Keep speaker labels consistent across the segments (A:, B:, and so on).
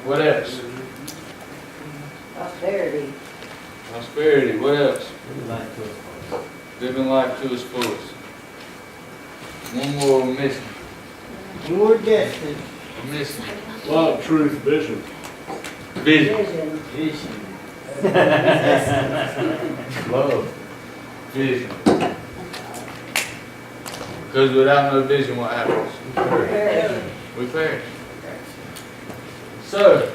A: What else?
B: Prosperity.
A: Prosperity. What else?
C: Life to us.
A: Living life to its fullest. One more we're missing.
C: More destiny.
A: We're missing.
D: Love, truth, vision.
A: Vision.
C: Vision.
A: Love. Vision. Because without no vision, what happens?
B: Prosperity.
A: We perish. So,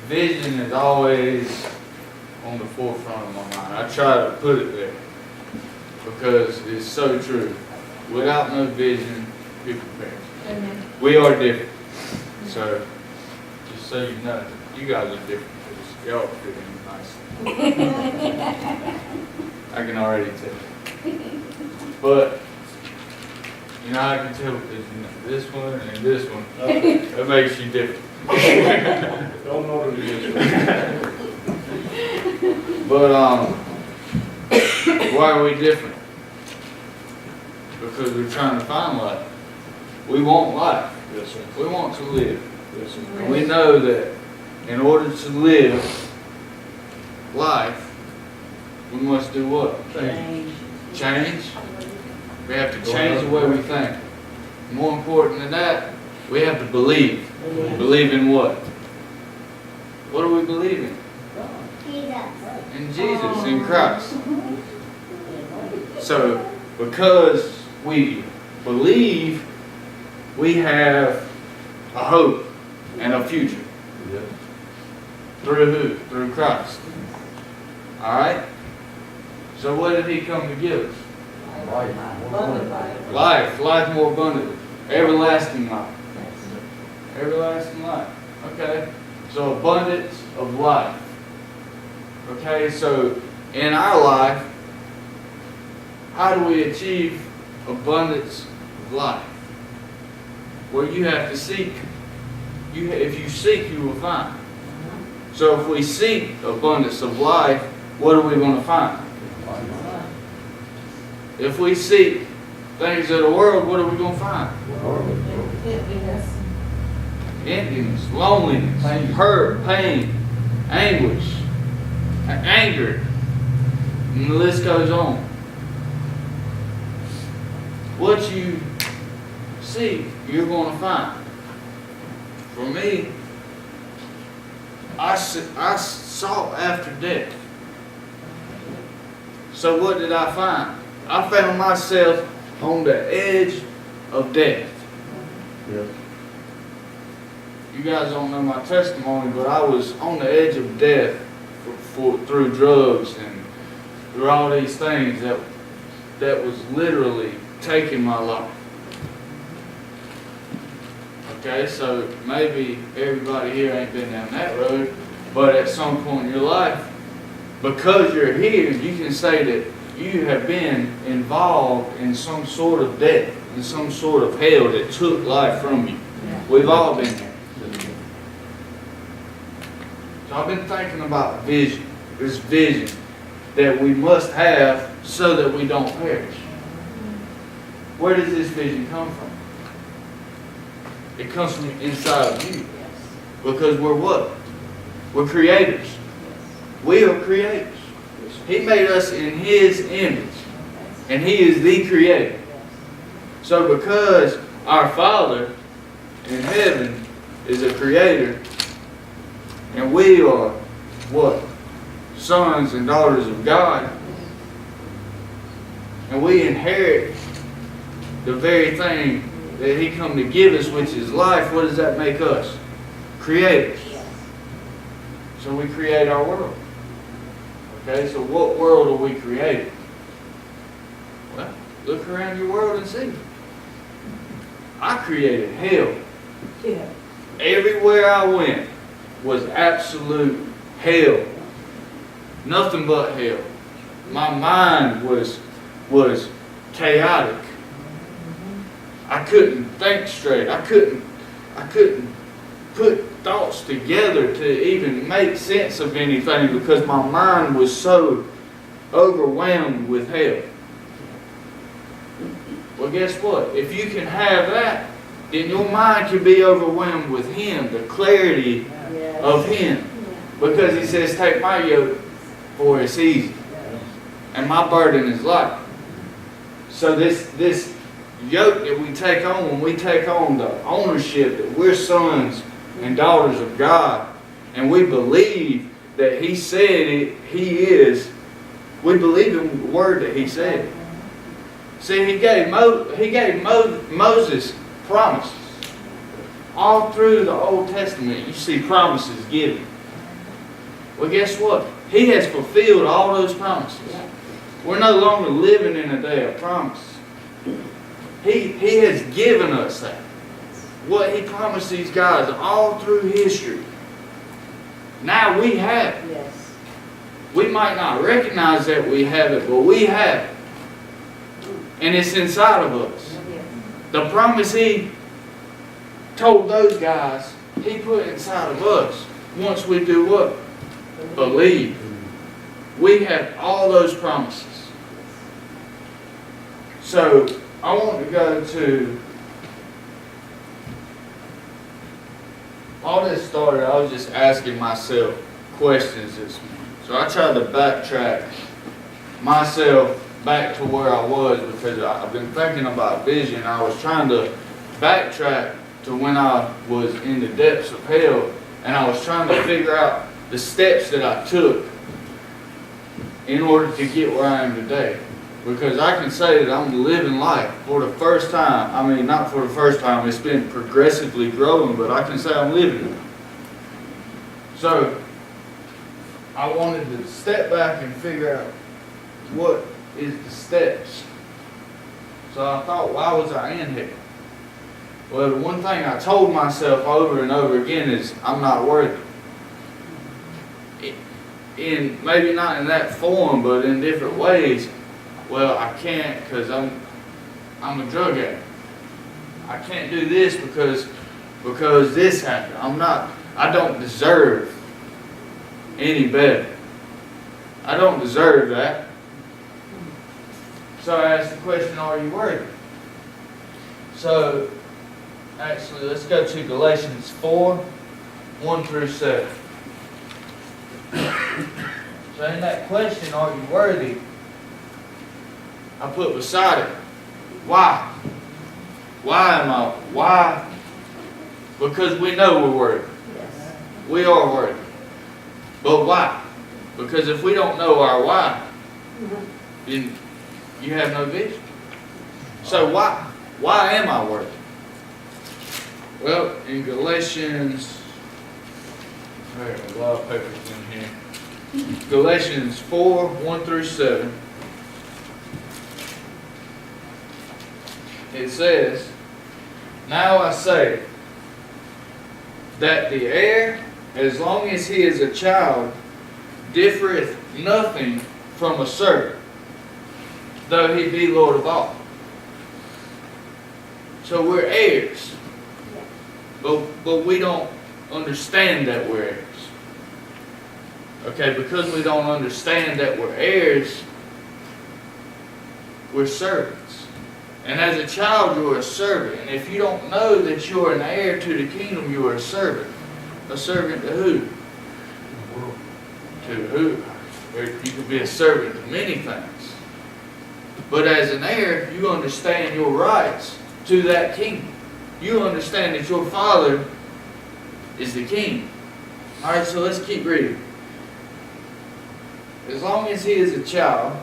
A: vision is always on the forefront of my mind. I try to put it there because it's so true. Without no vision, people perish.
B: Amen.
A: We are different. So, just so you know, you guys are different because y'all fit in nice. I can already tell. But, you know, I can tell because you know this one and this one. That makes you different.
D: Don't know what it is.
A: But why are we different? Because we're trying to find life. We want life.
D: Yes, sir.
A: We want to live.
D: Yes, sir.
A: And we know that in order to live life, we must do what?
B: Change.
A: Change. We have to change the way we think. More important than that, we have to believe. Believe in what? What do we believe in? In Jesus, in Christ. So, because we believe, we have a hope and a future.
D: Yes.
A: Through who? Through Christ. Alright? So what did He come to give us? Life. Life more abundantly. Everlasting life. Everlasting life. Okay? So abundance of life. Okay? So in our life, how do we achieve abundance of life? Well, you have to seek. If you seek, you will find. So if we seek abundance of life, what are we going to find? If we seek things of the world, what are we going to find? Emptiness, loneliness, hurt, pain, anguish, anger, and the list goes on. What you seek, you're going to find. For me, I sought after death. So what did I find? I found myself on the edge of death.
D: Yes.
A: You guys don't know my testimony, but I was on the edge of death through drugs and through all these things that was literally taking my life. Okay, so maybe everybody here ain't been down that road, but at some point in your life, because you're here, you can say that you have been involved in some sort of death, in some sort of hell that took life from you. We've all been there. So I've been thinking about vision, this vision that we must have so that we don't perish. Where does this vision come from? It comes from inside of you. Because we're what? We're creators. We are creators. He made us in His image. And He is the creator. So because our Father in heaven is a creator, and we are what? Sons and daughters of God, and we inherit the very thing that He come to give us, which is life, what does that make us? Creators. So we create our world. Okay, so what world are we creating? Well, look around your world and see. I created hell.
B: Yeah.
A: Everywhere I went was absolute hell. Nothing but hell. My mind was chaotic. I couldn't think straight. I couldn't put thoughts together to even make sense of anything because my mind was so overwhelmed with hell. Well, guess what? If you can have that, then your mind can be overwhelmed with Him, the clarity
B: Yes.
A: of Him. Because He says, take my yoke, for it's easy, and my burden is light. So this yoke that we take on, when we take on the ownership that we're sons and daughters of God, and we believe that He said it, He is, we believe in the word that He said. See, He gave Moses promises. All through the Old Testament, you see promises given. Well, guess what? He has fulfilled all those promises. We're no longer living in a day of promise. He has given us that. What He promised these guys all through history. Now we have it.
B: Yes.
A: We might not recognize that we have it, but we have it. And it's inside of us. The promise He told those guys, He put inside of us. Once we do what? Believe. We have all those promises. So, I want to go to, all this started, I was just asking myself questions this morning. So I tried to backtrack myself back to where I was, because I've been thinking about vision. I was trying to backtrack to when I was in the depths of hell, and I was trying to figure out the steps that I took in order to get where I am today. Because I can say that I'm living life for the first time. I mean, not for the first time, it's been progressively growing, but I can say I'm living it. So, I wanted to step back and figure out what is the steps. So I thought, why was I in here? Well, the one thing I told myself over and over again is, I'm not worthy. In maybe not in that form, but in different ways. Well, I can't because I'm a drug addict. I can't do this because this happened. I don't deserve any better. I don't deserve that. So I asked the question, are you worthy? So, actually, let's go to Galatians 4, 1 through 7. So in that question, are you worthy? I put beside it, why? Why? Because we know we're worthy.
B: Yes.
A: We are worthy. But why? Because if we don't know our why, then you have no vision. So why? Why am I worthy? Well, in Galatians, there's a lot of papers in here. Galatians 4, 1 through 7. It says, now I say that the heir, as long as he is a child, differeth nothing from a servant, though he be Lord of all. So we're heirs. But we don't understand that we're heirs. Okay, because we don't understand that we're heirs, we're servants. And as a child, you're a servant. And if you don't know that you're an heir to the kingdom, you are a servant. A servant to who? To who? You can be a servant to many things. But as an heir, you understand your rights to that kingdom. You understand that your father is the king. Alright, so let's keep reading. As long as he is a child,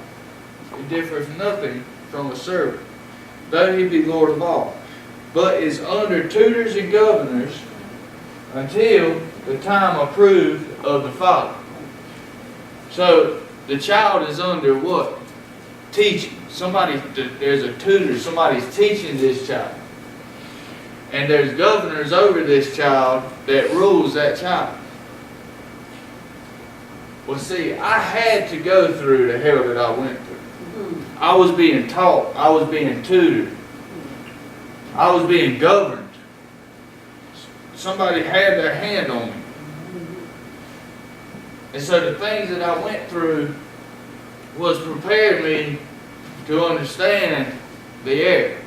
A: he differs nothing from a servant, though he be Lord of all, but is under tutors and governors until the time approved of the father. So the child is under what? Teaching. There's a tutor, somebody's teaching this child. And there's governors over this child that rules that child. Well, see, I had to go through the hell that I went through. I was being taught. I was being tutored. I was being governed. Somebody had their hand on me. And so the things that I went through was preparing me to understand the heir.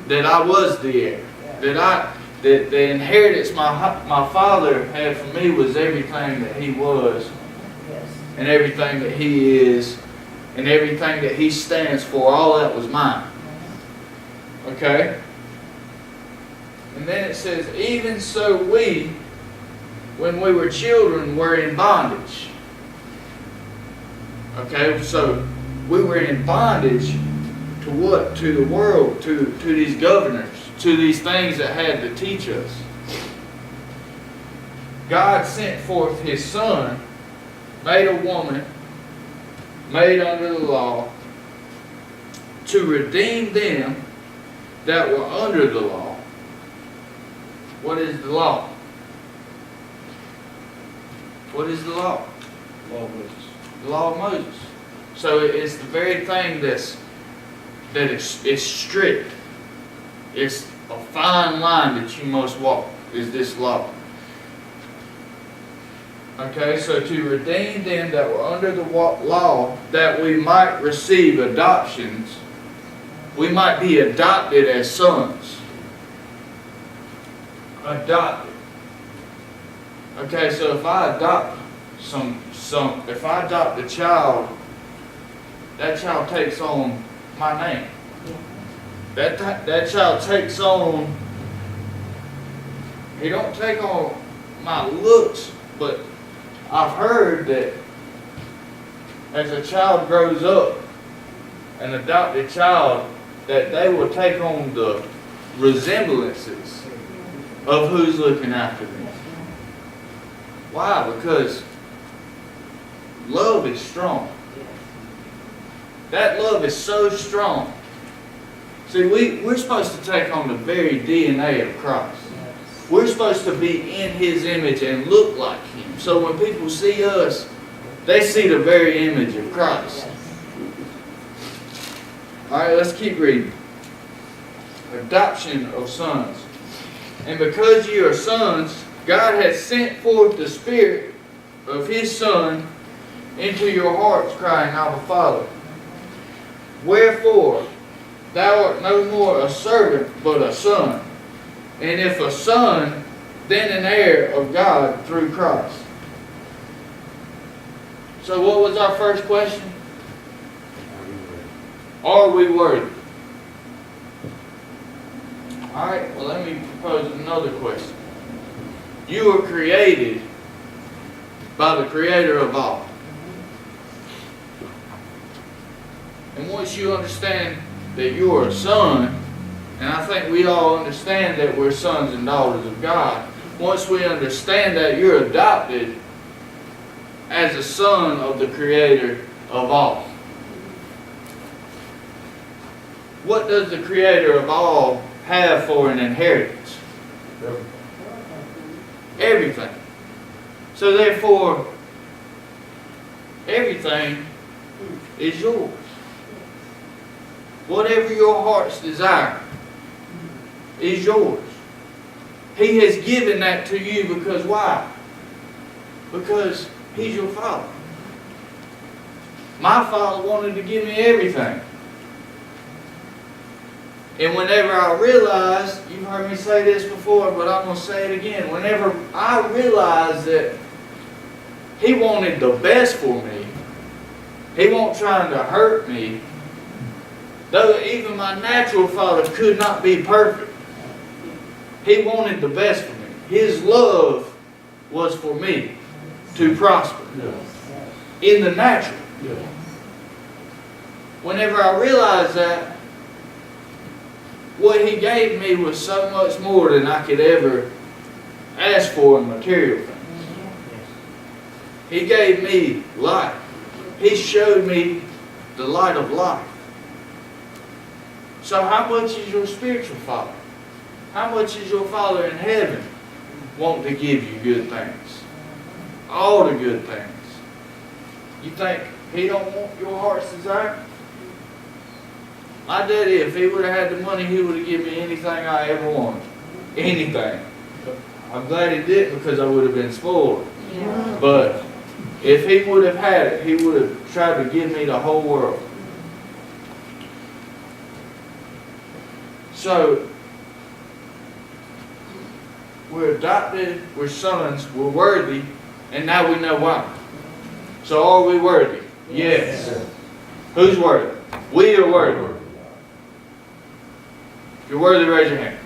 A: That I was the heir. the inheritance my father had for me was everything that he was,
B: Yes.
A: and everything that he is, and everything that he stands for. All that was mine. Okay? And then it says, even so we, when we were children, were in bondage. Okay, so we were in bondage to what? To the world, to these governors, to these things that had to teach us. God sent forth His Son, made a woman, made under the law, to redeem them that were under the law. What is the law? What is the law?
D: Law of Moses.
A: The law of Moses. So it's the very thing that is strict. It's a fine line that you must walk, is this law. Okay, so to redeem them that were under the law, that we might receive adoptions, we might be adopted as sons. Adopted. Okay, so if I adopt if I adopt a child, that child takes on my name. That child takes on, he don't take on my looks, but I've heard that as a child grows up, an adopted child, that they will take on the resemblances of who's looking after them. Why? Because love is strong. That love is so strong. See, we're supposed to take on the very DNA of Christ. We're supposed to be in His image and look like Him. So when people see us, they see the very image of Christ. Alright, let's keep reading. Adoption of sons. And because you are sons, God has sent forth the Spirit of His Son into your hearts, crying, Abba, Father. Wherefore, thou art no more a servant, but a son. And if a son, then an heir of God through Christ. So what was our first question? Are we worthy? Alright, well let me propose another question. You were created by the Creator of all. And once you understand that you are a son, and I think we all understand that we're sons and daughters of God, once we understand that you're adopted as a son of the Creator of all. What does the Creator of all have for an inheritance? Everything. So therefore, everything is yours. Whatever your heart's desire is yours. He has given that to you because why? Because He's your Father. My Father wanted to give me everything. And whenever I realized, you've heard me say this before, but I'm going to say it again. Whenever I realized that He wanted the best for me, He wasn't trying to hurt me, though even my natural father could not be perfect, He wanted the best for me. His love was for me to prosper in the natural. Whenever I realized that, what He gave me was so much more than I could ever ask for in material things. He gave me life. He showed me the light of life. So how much is your spiritual father? How much is your Father in heaven wanting to give you good things? All the good things. You think He don't want your heart's desire? My daddy, if he would have had the money, he would have given me anything I ever wanted. Anything. I'm glad he didn't, because I would have been spoiled.
B: Yeah.
A: But if he would have had it, he would have tried to give me the whole world. So, we're adopted, we're sons, we're worthy, and now we know why. So are we worthy? Yes. Who's worthy? We are worthy. If you're worthy, raise your hand.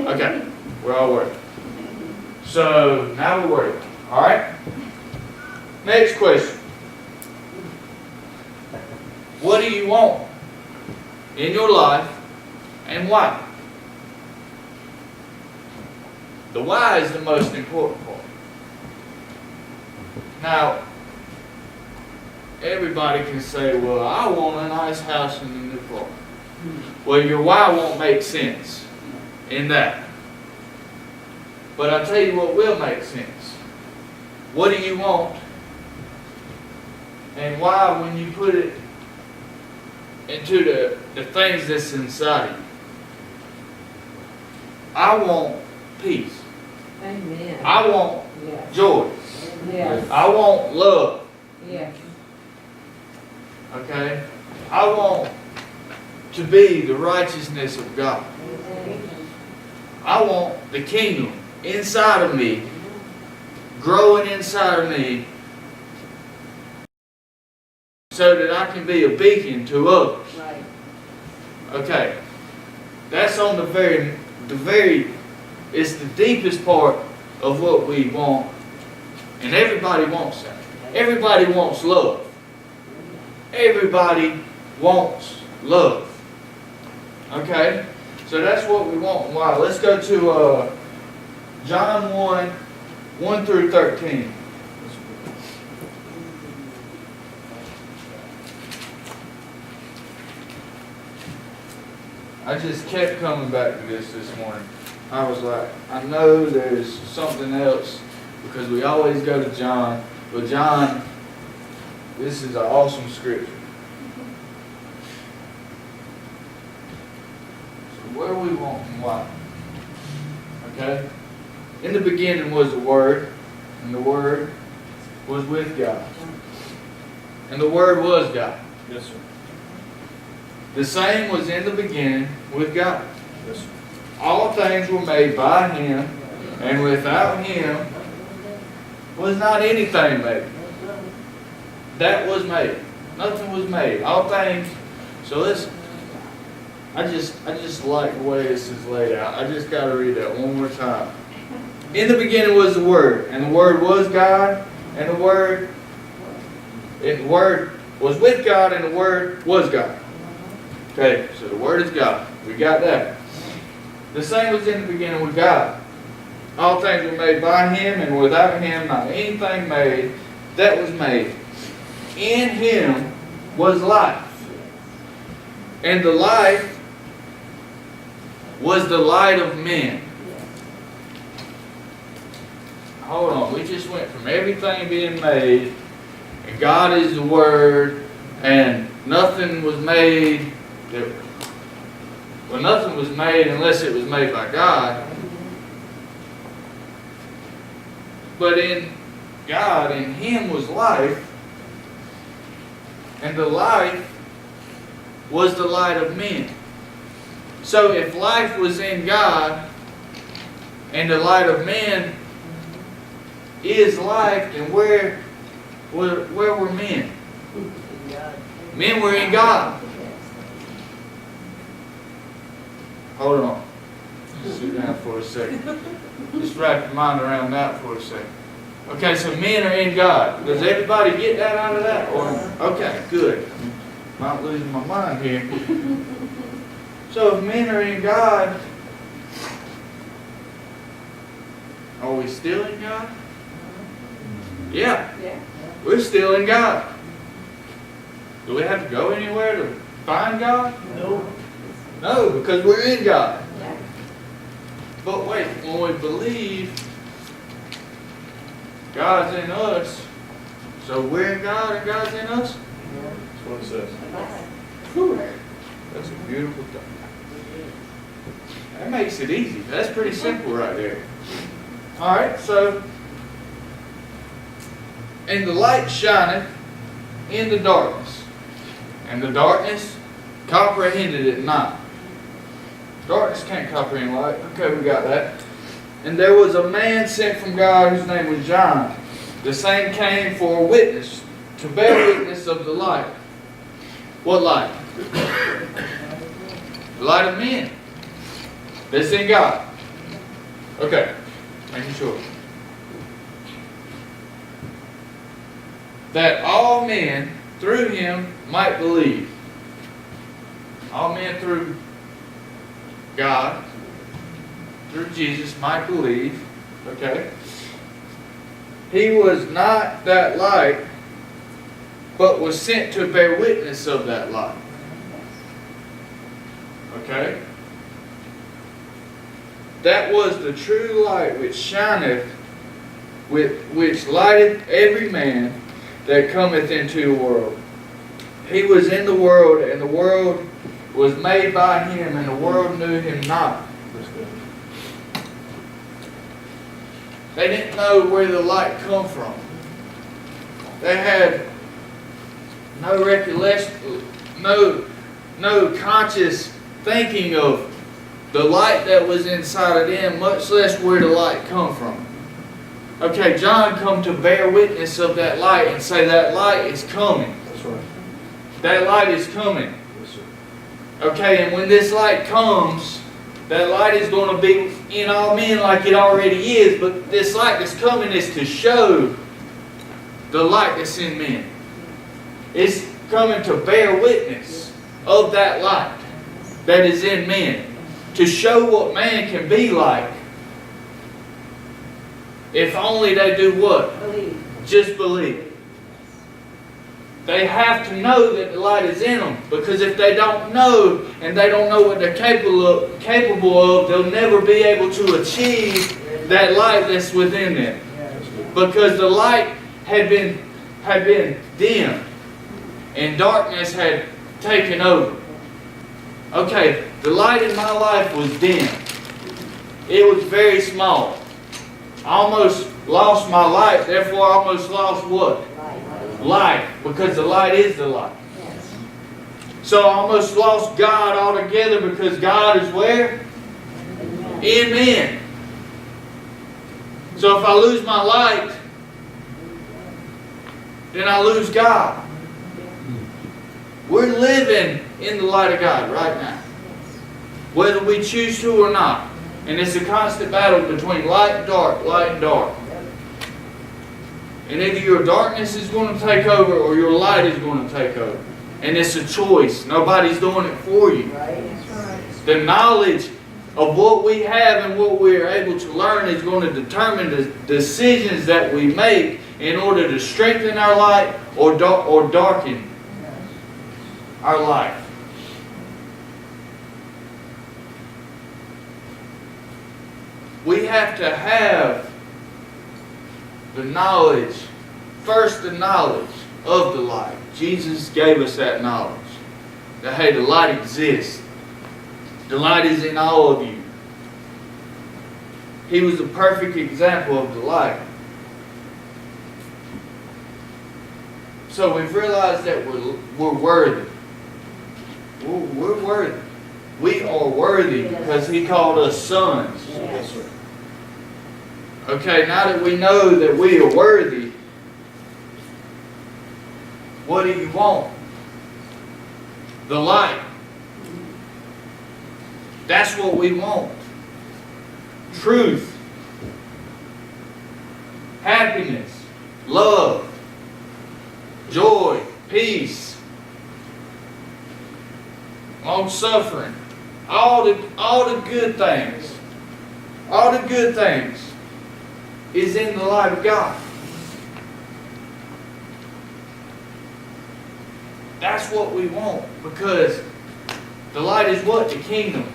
A: Okay, we're all worthy. So now we're worthy. All right? Next question. What do you want in your life and why? The why is the most important part. Now, everybody can say, well, I want a nice house and a new car. Well, your why won't make sense in that. But I'll tell you what will make sense. What do you want? And why, when you put it into the things that's inside of you. I want peace.
B: Amen.
A: I want
B: Yes.
A: joy.
B: Yes.
A: I want love.
B: Yes.
A: Okay? I want to be the righteousness of God. I want the kingdom inside of me, growing inside of me, so that I can be a beacon to others.
B: Right.
A: Okay. That's on the very, it's the deepest part of what we want. And everybody wants that. Everybody wants love. Everybody wants love. Okay? So that's what we want. Wow. Let's go to John 1 through 13. I just kept coming back to this morning. I was like, I know there's something else because we always go to John. But John, this is an awesome scripture. So where we want and why? Okay? In the beginning was the Word, and the Word was with God. And the Word was God.
D: Yes, sir.
A: The same was in the beginning with God.
D: Yes, sir.
A: All things were made by Him, and without Him was not anything made. That was made. Nothing was made. All things. So listen. I just like the way this is laid out. I just got to read that one more time. In the beginning was the Word, and the Word was God, and the Word was with God, and the Word was God. Okay, so the Word is God. We got that. The same was in the beginning with God. All things were made by Him, and without Him not anything made that was made. In Him was life. And the life was the light of men. Hold on, we just went from everything being made, and God is the Word, and nothing was made. Well, nothing was made unless it was made by God. But in God, in Him was life, and the life was the light of men. So if life was in God, and the light of men is life, then where were men? Men were in God. Hold on. Sit down for a second. Just wrap your mind around that for a second. Okay, so men are in God. Does everybody get that out of that? Or okay, good. I'm not losing my mind here. So if men are in God, are we still in God? Yeah.
B: Yeah.
A: We're still in God. Do we have to go anywhere to find God?
C: No.
A: No, because we're in God.
B: Yeah.
A: But wait, when we believe God's in us, so we're in God and God's in us?
D: That's what it says.
A: Whew. That's a beautiful thing. That makes it easy. That's pretty simple right there. Alright, so, and the light shineth in the darkness, and the darkness comprehended it not. Darkness can't comprehend light. Okay, we got that. And there was a man sent from God whose name was John. The same came for a witness, to bear witness of the light. What light? The light of men. That's in God. Okay, making sure. That all men through him might believe. All men through God, through Jesus, might believe. Okay. He was not that light, but was sent to bear witness of that light. Okay? That was the true light which shineth, which lighteth every man that cometh into the world. He was in the world, and the world was made by him, and the world knew him not. They didn't know where the light come from. They had no recollection, no conscious thinking of the light that was inside of them, much less where the light come from. Okay, John come to bear witness of that light and say that light is coming.
D: That's right.
A: That light is coming.
D: Yes, sir.
A: Okay, and when this light comes, that light is going to be in all men like it already is, but this light that's coming is to show the light that's in men. It's coming to bear witness of that light that is in men, to show what man can be like if only they do what?
B: Believe.
A: Just believe. They have to know that the light is in them, because if they don't know, and they don't know what they're capable of, they'll never be able to achieve that light that's within them. Because the light had been dim, and darkness had taken over. Okay, the light in my life was dim. It was very small. I almost lost my light, therefore I almost lost what? Light, because the light is the light.
B: Yes.
A: So I almost lost God altogether, because God is where? In men. So if I lose my light, then I lose God. We're living in the light of God right now, whether we choose to or not. And it's a constant battle between light and dark, light and dark. And either your darkness is going to take over or your light is going to take over. And it's a choice. Nobody's doing it for you.
B: That's right.
A: The knowledge of what we have and what we are able to learn is going to determine the decisions that we make in order to strengthen our light or darken our life. We have to have the knowledge, first the knowledge of the light. Jesus gave us that knowledge. That, hey, the light exists. The light is in all of you. He was the perfect example of the light. So we've realized that we're worthy. We're worthy. We are worthy because He called us sons.
D: Yes, sir.
A: Okay, now that we know that we are worthy, what do you want? The light. That's what we want. Truth. Happiness. Love. Joy. Peace. Long suffering. All the good things. All the good things is in the light of God. That's what we want, because the light is what? The kingdom.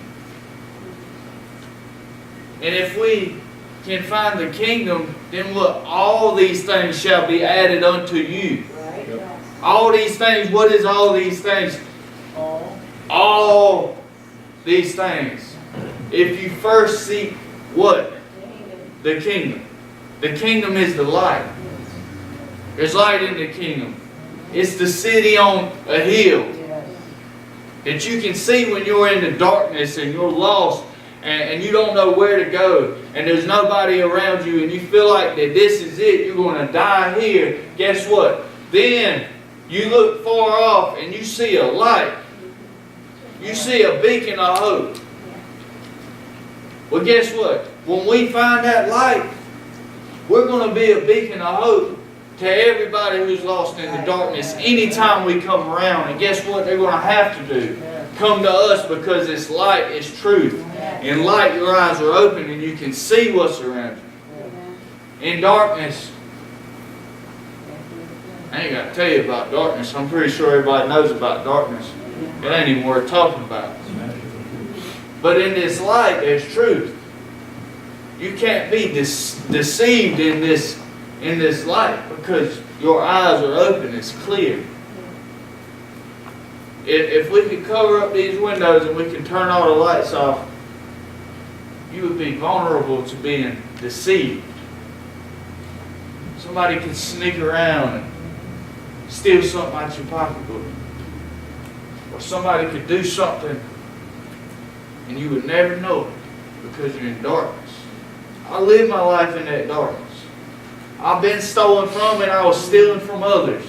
A: And if we can find the kingdom, then what? All these things shall be added unto you.
B: Right.
D: Yep.
A: All these things, what is all these things? All these things. If you first seek what? The kingdom. The kingdom is the light. There's light in the kingdom. It's the city on a hill that you can see when you're in the darkness and you're lost and you don't know where to go, and there's nobody around you, and you feel like that this is it, you're going to die here, guess what? Then you look far off and you see a light. You see a beacon of hope. Well, guess what? When we find that light, we're going to be a beacon of hope to everybody who's lost in the darkness anytime we come around. And guess what they're going to have to do? Come to us, because this light is truth. In light, your eyes are open and you can see what's around you. In darkness, I ain't got to tell you about darkness. I'm pretty sure everybody knows about darkness. It ain't even worth talking about. But in this light, there's truth. You can't be deceived in this light, because your eyes are open. It's clear. If we could cover up these windows and we can turn all the lights off, you would be vulnerable to being deceived. Somebody could sneak around and steal something out your pocketbook. Or somebody could do something and you would never know it, because you're in darkness. I live my life in that darkness. I've been stolen from, and I was stealing from others.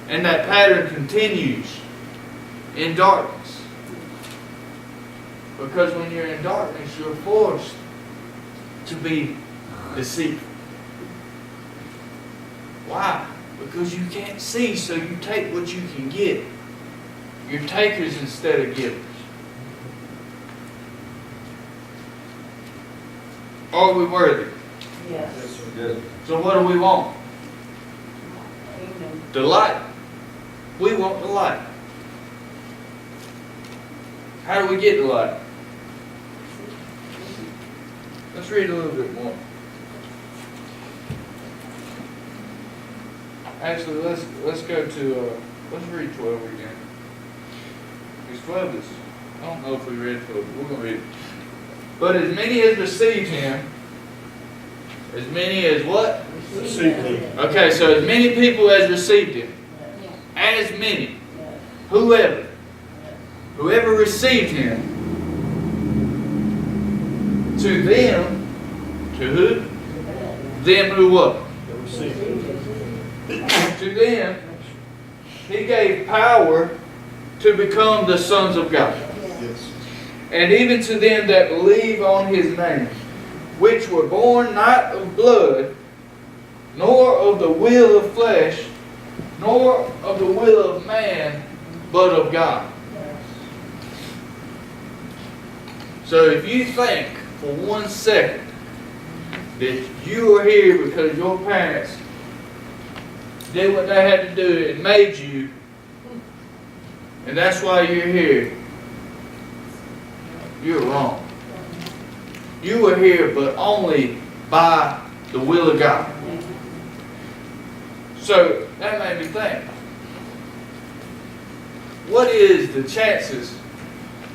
A: And that pattern continues in darkness. Because when you're in darkness, you're forced to be deceitful. Why? Because you can't see, so you take what you can get. You're takers instead of givers. Are we worthy?
B: Yes.
C: Yes.
A: So what do we want?
B: Amen.
A: The light. We want the light. How do we get the light? Let's read a little bit more. Actually, let's go to let's read 12 again. Because 12 is, I don't know if we read 12, but we're going to read it. But as many as received him, as many as what?
D: Received him.
A: Okay, so as many people as received him. As many. Whoever received him, to them, to who? Them who what?
D: Received him.
A: To them, he gave power to become the sons of God.
D: Yes.
A: And even to them that believe on his name, which were born not of blood, nor of the will of flesh, nor of the will of man, but of God. So if you think for 1 second that you are here because your parents did what they had to do and made you, and that's why you're here, you're wrong. You were here, but only by the will of God. So that made me think, what is the chances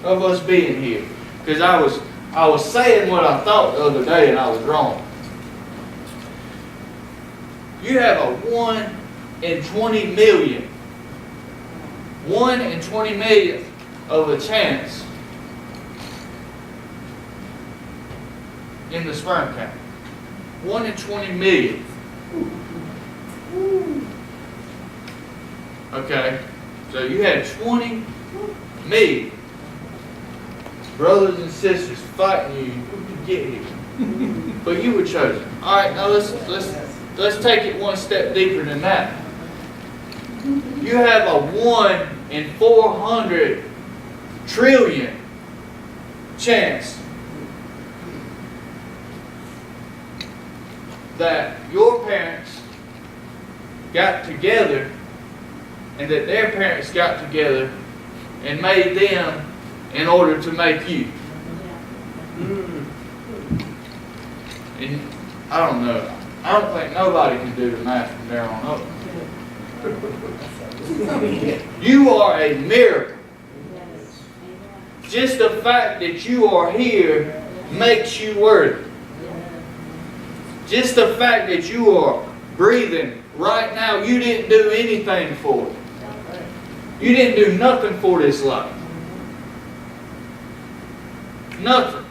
A: of us being here? Because I was saying what I thought the other day and I was wrong. You have a 1 in 20 million. 1 in 20 millionth of a chance in the sperm count. 1 in 20 million. Okay, so you had 20 million brothers and sisters fighting you to get here, but you were chosen. All right, now let's take it one step deeper than that. You have a 1 in 400 trillion chance that your parents got together and that their parents got together and made them in order to make you. And I don't know. I don't think nobody can do the math from there on up. You are a miracle. Just the fact that you are here makes you worthy. Just the fact that you are breathing right now, you didn't do anything for it. You didn't do nothing for this life. Nothing.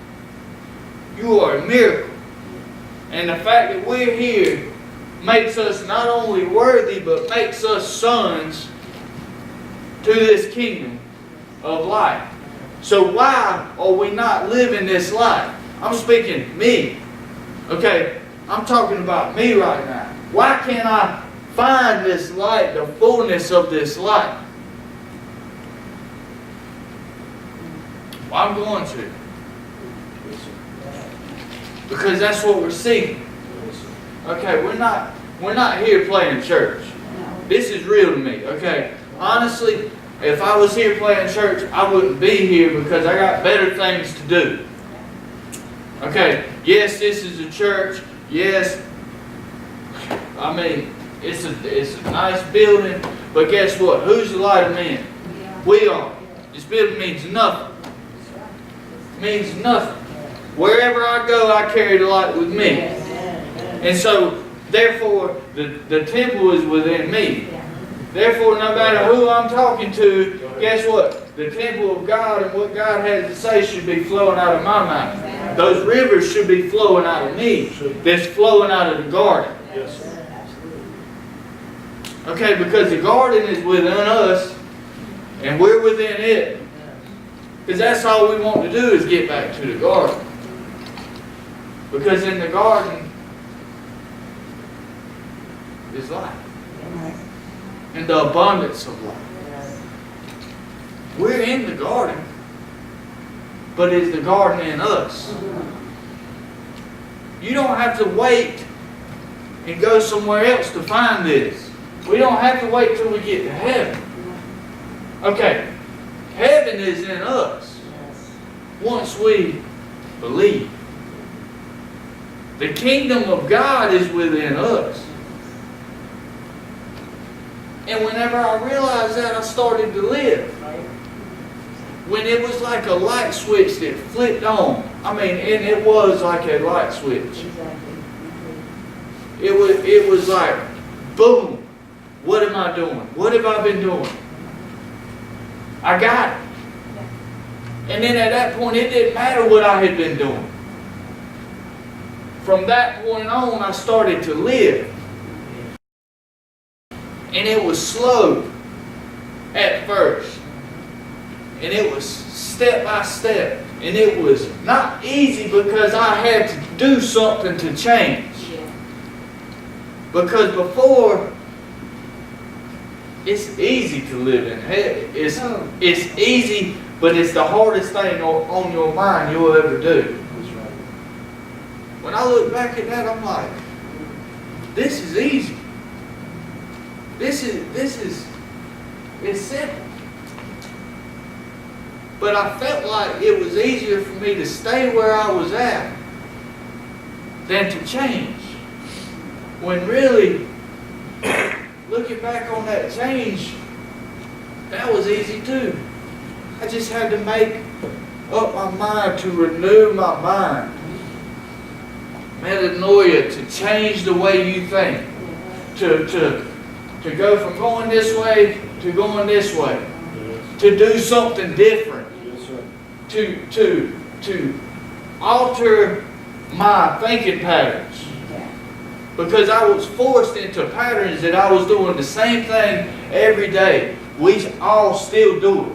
A: You are a miracle. And the fact that we're here makes us not only worthy, but makes us sons to this kingdom of light. So why are we not living this life? I'm speaking me. Okay, I'm talking about me right now. Why can't I find this light, the fullness of this light? Well, I'm going to. Because that's what we're seeking. Okay, we're not here playing church. This is real to me. Okay, honestly, if I was here playing church, I wouldn't be here because I got better things to do. Okay, yes, this is a church. Yes, I mean, it's a nice building, but guess what? Who's the light of men? We are. This building means nothing. Means nothing. Wherever I go, I carry the light with me. And so, therefore, the temple is within me. Therefore, no matter who I'm talking to, guess what? The temple of God and what God has to say should be flowing out of my mouth. Those rivers should be flowing out of me. That's flowing out of the garden.
D: Yes, sir.
A: Okay, because the garden is within us, and we're within it. Because that's all we want to do is get back to the garden. Because in the garden is life. And the abundance of life. We're in the garden, but is the garden in us? You don't have to wait and go somewhere else to find this. We don't have to wait till we get to heaven. Okay, heaven is in us once we believe. The kingdom of God is within us. And whenever I realized that, I started to live. When it was like a light switch that flipped on. I mean, and it was like a light switch. It was like, boom. What am I doing? What have I been doing? I got it. And then at that point, it didn't matter what I had been doing. From that point on, I started to live. And it was slow at first. And it was step by step. And it was not easy because I had to do something to change. Because before, it's easy to live in heaven. It's easy, but it's the hardest thing on your mind you'll ever do. When I look back at that, I'm like, this is easy. This is, it's simple. But I felt like it was easier for me to stay where I was at than to change. When really, looking back on that change, that was easy too. I just had to make up my mind to renew my mind. Metanoia, to change the way you think. To go from going this way to going this way. To do something different. To alter my thinking patterns. Because I was forced into patterns that I was doing the same thing every day. We all still do it.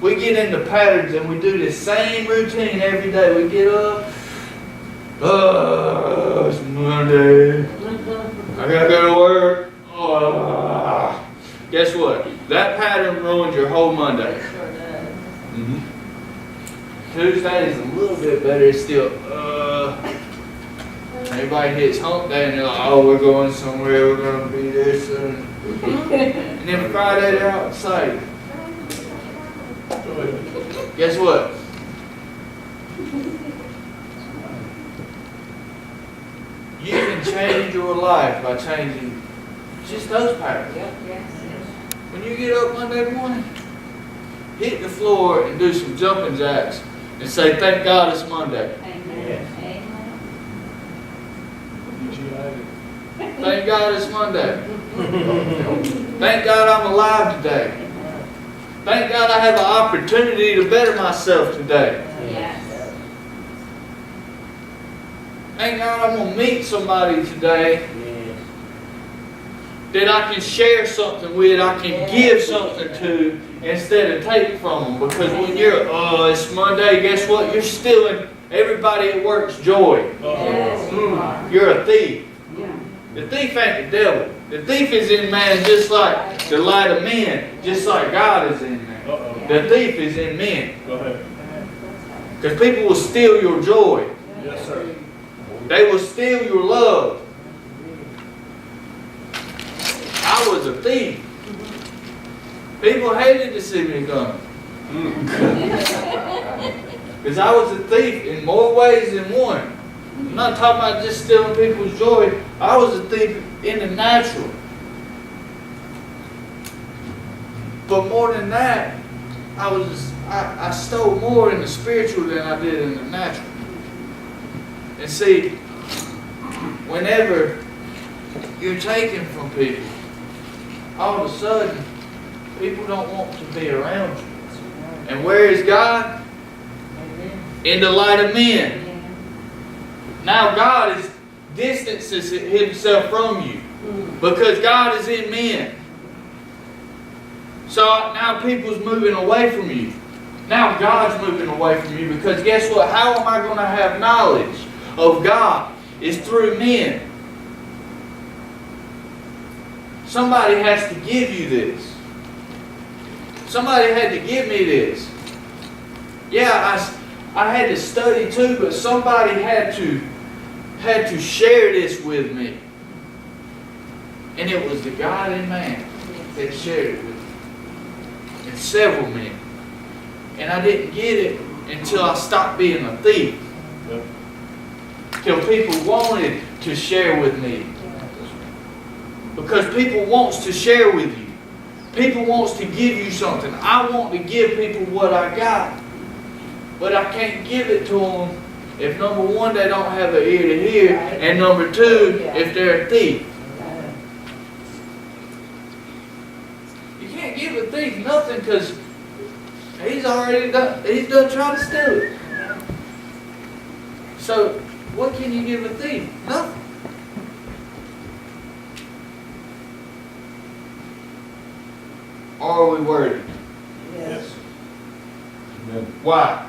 A: We get into patterns and we do the same routine every day. We get up. Oh, it's Monday. I gotta go to work. Oh. Guess what? That pattern ruins your whole Monday. Tuesday is a little bit better. It's still, everybody hits hump day and they're like, oh, we're going somewhere, we're going to be there soon. And then Friday they're outside. Guess what? You can change your life by changing just those patterns. When you get up Monday morning, hit the floor and do some jumping jacks and say, thank God it's Monday. Thank God it's Monday. Thank God I'm alive today. Thank God I have an opportunity to better myself today. Thank God I'm going to meet somebody today
C: Yes.
A: that I can share something with, I can give something to, instead of take from them. Because when you're, oh, it's Monday, guess what? You're stealing everybody at work's joy.
B: Yes, you are.
A: You're a thief.
B: Yeah.
A: The thief ain't the devil. The thief is in man just like the light of men, just like God is in man.
D: Uh-oh.
A: The thief is in men.
D: Go ahead.
A: Because people will steal your joy.
D: Yes, sir.
A: They will steal your love. I was a thief. People hated to see me coming. Because I was a thief in more ways than one. I'm not talking about just stealing people's joy. I was a thief in the natural. But more than that, I stole more in the spiritual than I did in the natural. And see, whenever you're taken from people, all of a sudden, people don't want to be around you. And where is God? In the light of men. Now God distances himself from you because God is in men. So now people's moving away from you. Now God's moving away from you because guess what? How am I going to have knowledge of God? It's through men. Somebody has to give you this. Somebody had to give me this. Yeah, I had to study too, but somebody had to share this with me. And it was the God in man that shared it with me. And several men. And I didn't get it until I stopped being a thief.
D: Yep.
A: Till people wanted to share with me. Because people wants to share with you. People wants to give you something. I want to give people what I got. But I can't give it to them if number one, they don't have an ear to hear. And number two, if they're a thief. You can't give a thief nothing because he's done trying to steal it. So what can you give a thief? Nothing. Are we worthy?
D: Yes.
A: Why?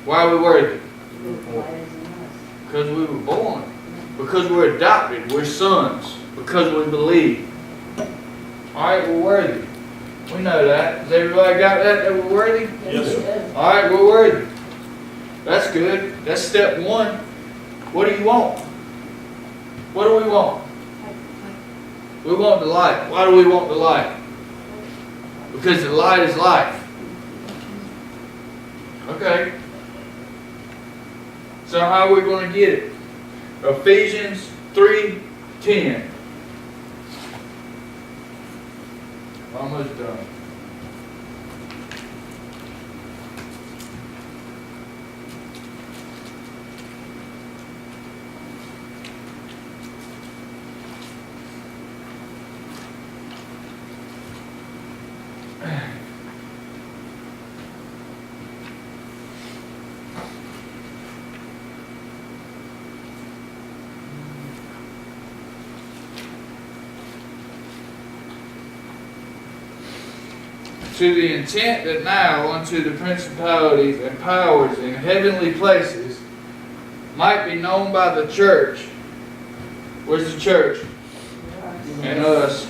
A: Why are we worthy? Because we were born. Because we're adopted. We're sons. Because we believe. Alright, we're worthy. We know that. Has everybody got that we're worthy?
D: Yes, sir.
A: Alright, we're worthy. That's good. That's step one. What do you want? What do we want? We want the light. Why do we want the light? Because the light is life. Okay. So how are we going to get it? Ephesians 3:10. Almost done. To the intent that now unto the principalities and powers in heavenly places might be known by the church. Where's the church? And us.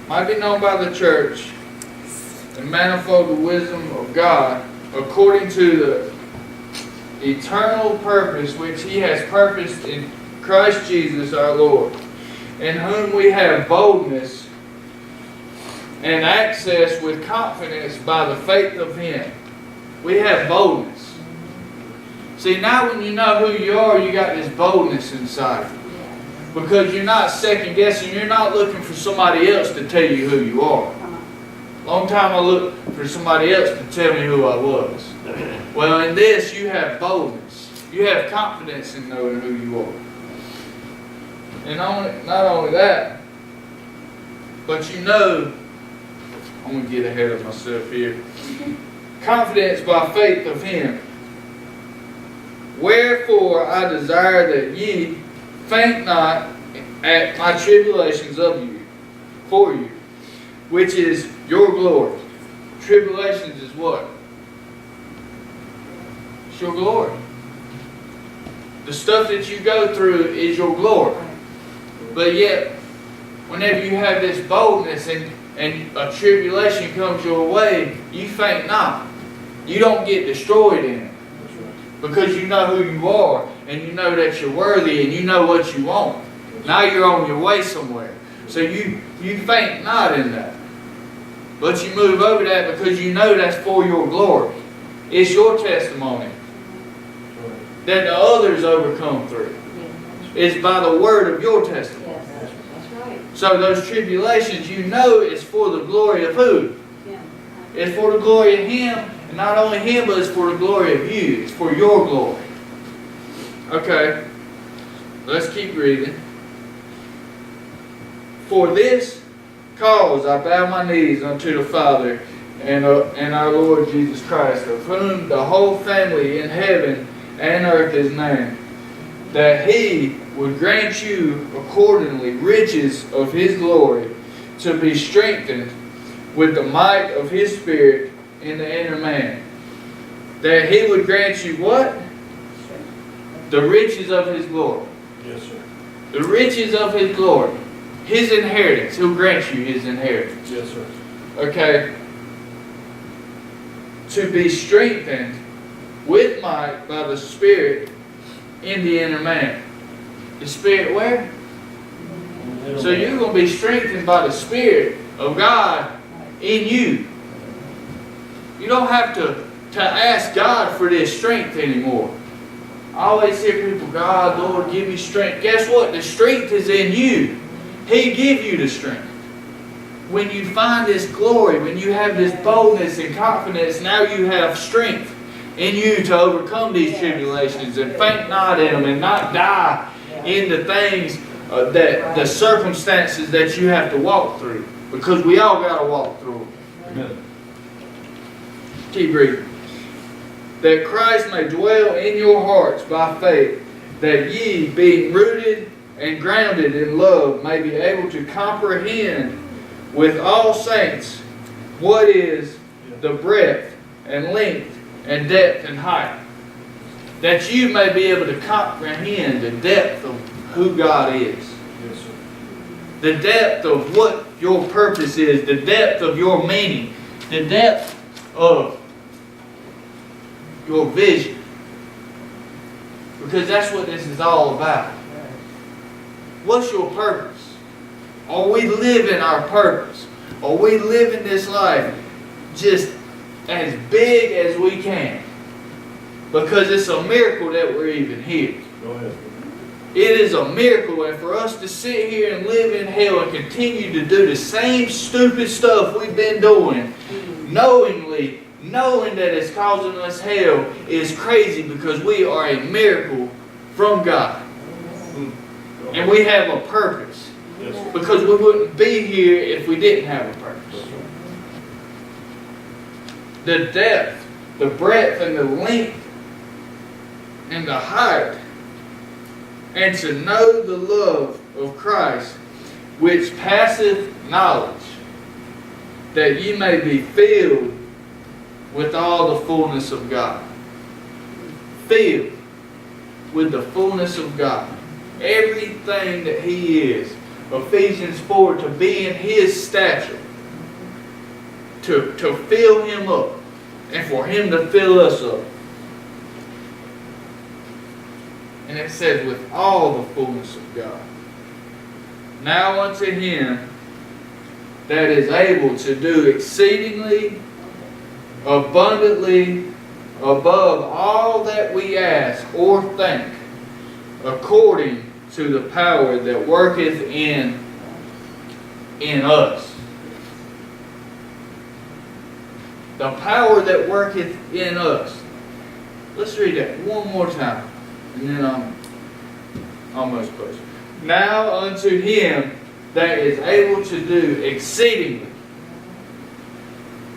A: Might be known by the church the manifold wisdom of God according to the eternal purpose which He has purposed in Christ Jesus our Lord, in whom we have boldness and access with confidence by the faith of Him. We have boldness. See, now when you know who you are, you got this boldness inside you. Because you're not second guessing, you're not looking for somebody else to tell you who you are. Long time I looked for somebody else to tell me who I was. Well, in this, you have boldness. You have confidence in knowing who you are. And not only that, but you know, I'm going to get ahead of myself here. Confidence by faith of Him. Wherefore I desire that ye faint not at my tribulations of you, for you, which is your glory. Tribulations is what? It's your glory. The stuff that you go through is your glory. But yet, whenever you have this boldness and a tribulation comes your way, you faint not. You don't get destroyed in it. Because you know who you are, and you know that you're worthy, and you know what you want. Now you're on your way somewhere. So you faint not in that. But you move over that because you know that's for your glory. It's your testimony that the others overcome through. It's by the word of your testimony.
B: Yes, that's right.
A: So those tribulations, you know it's for the glory of who?
B: Yeah.
A: It's for the glory of Him. And not only Him, but it's for the glory of you. It's for your glory. Okay. Let's keep reading. For this cause I bow my knees unto the Father and our Lord Jesus Christ, of whom the whole family in heaven and earth is named, that He would grant you accordingly riches of His glory, to be strengthened with the might of His Spirit in the inner man. That He would grant you what? The riches of His glory.
D: Yes, sir.
A: The riches of His glory. His inheritance. He'll grant you His inheritance.
D: Yes, sir.
A: Okay. To be strengthened with might by the Spirit in the inner man. The Spirit where? So you're going to be strengthened by the Spirit of God in you. You don't have to ask God for this strength anymore. I always hear people, God, Lord, give me strength. Guess what? The strength is in you. He give you the strength. When you find this glory, when you have this boldness and confidence, now you have strength in you to overcome these tribulations and faint not in them and not die in the things that the circumstances that you have to walk through. Because we all got to walk through them.
D: Amen.
A: Keep reading. That Christ may dwell in your hearts by faith, that ye, being rooted and grounded in love, may be able to comprehend with all saints what is the breadth and length and depth and height. That you may be able to comprehend the depth of who God is.
D: Yes, sir.
A: The depth of what your purpose is. The depth of your meaning. The depth of your vision. Because that's what this is all about. What's your purpose? Are we living our purpose? Are we living this life just as big as we can? Because it's a miracle that we're even here.
D: Go ahead.
A: It is a miracle, and for us to sit here and live in hell and continue to do the same stupid stuff we've been doing, knowing that it's causing us hell, is crazy, because we are a miracle from God. And we have a purpose.
D: Yes, sir.
A: Because we wouldn't be here if we didn't have a purpose. The depth, the breadth, and the length, and the height, and to know the love of Christ, which passeth knowledge, that ye may be filled with all the fullness of God. Filled with the fullness of God. Everything that He is. Ephesians 4, to be in His stature. To fill Him up. And for Him to fill us up. And it says, with all the fullness of God. Now unto Him that is able to do exceedingly, abundantly, above all that we ask or think, according to the power that worketh in us. The power that worketh in us. Let's read that one more time. And then I'm almost close. Now unto Him that is able to do exceedingly.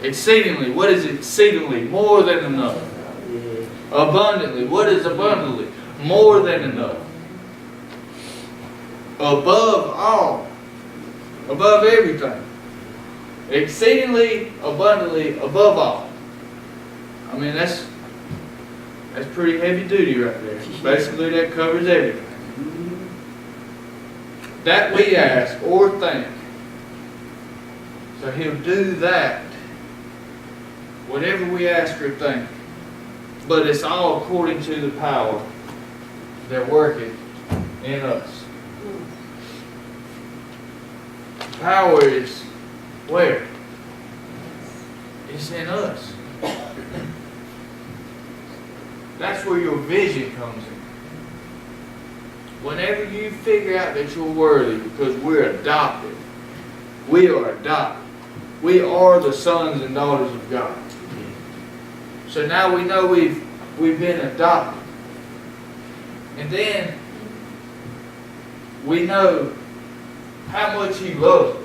A: Exceedingly. What is exceedingly? More than enough. Abundantly. What is abundantly? More than enough. Above all. Above everything. Exceedingly, abundantly, above all. I mean, that's pretty heavy duty right there. Basically, that covers everything. That we ask or think. So He'll do that. Whatever we ask or think. But it's all according to the power that worketh in us. Power is where? It's in us. That's where your vision comes in. Whenever you figure out that you're worthy, because we're adopted. We are adopted. We are the sons and daughters of God. So now we know we've been adopted. And then we know how much He loves us.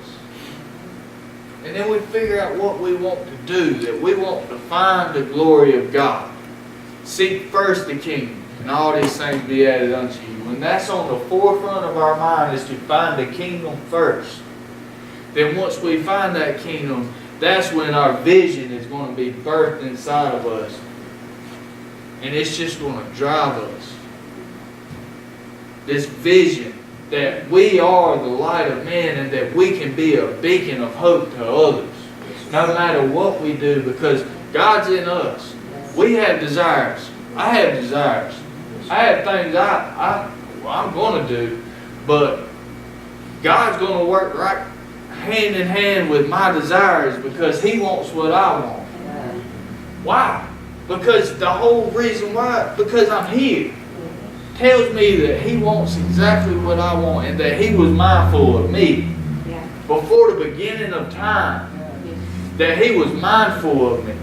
A: And then we figure out what we want to do, that we want to find the glory of God. Seek first the kingdom, and all these things be added unto you. When that's on the forefront of our mind, is to find the kingdom first. Then once we find that kingdom, that's when our vision is going to be birthed inside of us. And it's just going to drive us. This vision that we are the light of men and that we can be a beacon of hope to others. No matter what we do, because God's in us. We have desires. I have desires. I have things I'm going to do, but God's going to work right hand in hand with my desires because He wants what I want. Why? Because the whole reason why, because I'm here, tells me that He wants exactly what I want and that He was mindful of me before the beginning of time. That He was mindful of me.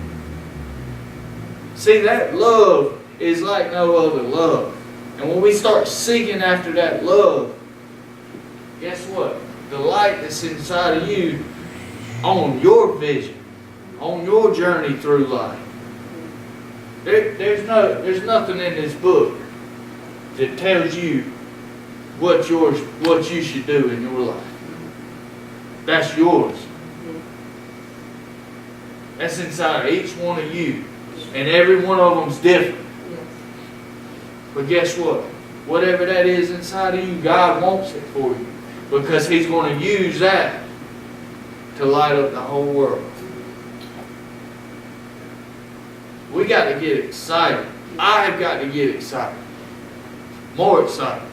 A: See, that love is like no other love. And when we start seeking after that love, guess what? The light that's inside of you on your vision, on your journey through life. There's nothing in this book that tells you what you should do in your life. That's yours. That's inside of each one of you. And every one of them's different. But guess what? Whatever that is inside of you, God wants it for you. Because He's going to use that to light up the whole world. We got to get excited. I have got to get excited. More excited.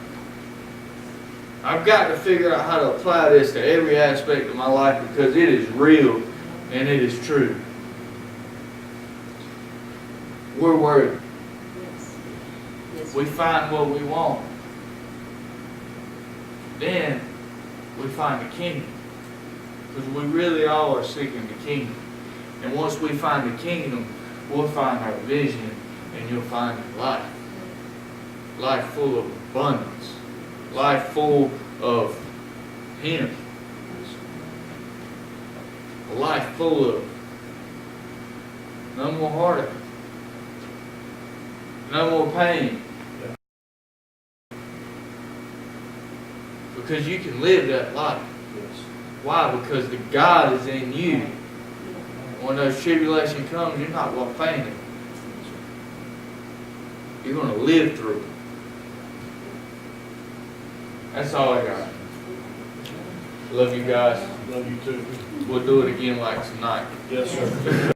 A: I've got to figure out how to apply this to every aspect of my life because it is real and it is true. We're worthy. We find what we want. Then we find the kingdom. Because we really all are seeking the kingdom. And once we find the kingdom, we'll find our vision and you'll find life. Life full of abundance. Life full of Him. A life full of no more heartache. No more pain. Because you can live that life. Why? Because the God is in you. When those tribulation comes, you're not going to faint it. You're going to live through it. That's all I got. Love you guys.
D: Love you too.
A: We'll do it again like tonight.
D: Yes, sir.